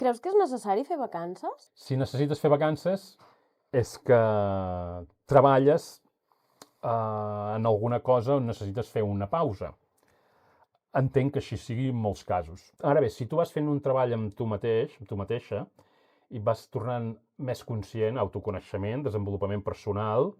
Creus que és necessari fer vacances? Si necessites fer vacances, és que treballes en alguna cosa on necessites fer una pausa. Entenc que així sigui en molts casos. Ara bé, si tu vas fent un treball amb tu mateix, amb tu mateixa, i vas tornant més conscient, autoconeixement, desenvolupament personal,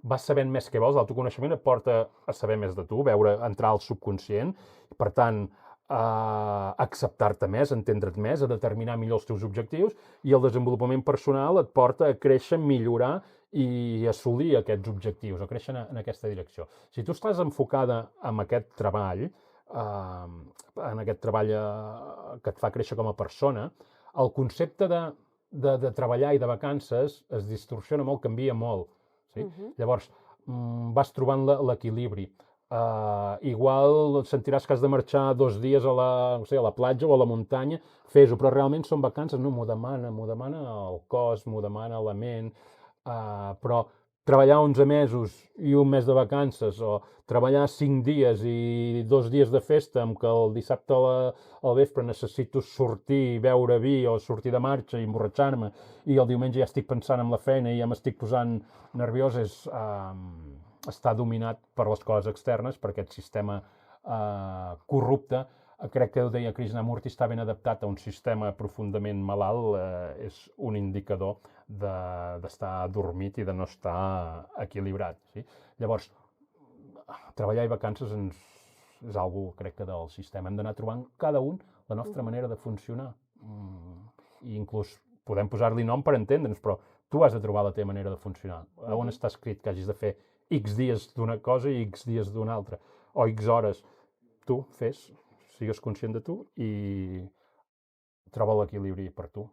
vas sabent més què vols, l'autoconeixement et porta a saber més de tu, veure, entrar al subconscient, i per tant, a acceptar-te més, entendre't més, a determinar millor els teus objectius, i el desenvolupament personal et porta a créixer, millorar i assolir aquests objectius, o créixer en aquesta direcció. Si tu estàs enfocada en aquest treball, en aquest treball que et fa créixer com a persona, el concepte de treballar i de vacances es distorsiona molt, canvia molt. Sí? Llavors, vas trobant l'equilibri. Igual sentiràs que has de marxar 2 dies a la platja o a la muntanya, fes-ho, però realment són vacances, no, m'ho demana el cos, m'ho demana la ment, però treballar 11 mesos i un mes de vacances, o treballar 5 dies i 2 dies de festa, amb que el dissabte al vespre necessito sortir, beure vi o sortir de marxa i emborratxar-me, i el diumenge ja estic pensant en la feina i ja m'estic posant nerviós, està dominat per les coses externes, per aquest sistema corrupte. Crec que ho deia Krishnamurti, està ben adaptat a un sistema profundament malalt, és un indicador d'estar adormit i de no estar equilibrat. Sí? Llavors, treballar i vacances és algo, crec que, del sistema. Hem d'anar trobant cada un la nostra manera de funcionar. I inclús podem posar-li nom per entendre'ns, però tu has de trobar la teva manera de funcionar. On està escrit que hagis de fer X dies d'una cosa i X dies d'una altra, o X hores. Tu fes, sigues conscient de tu i troba l'equilibri per tu.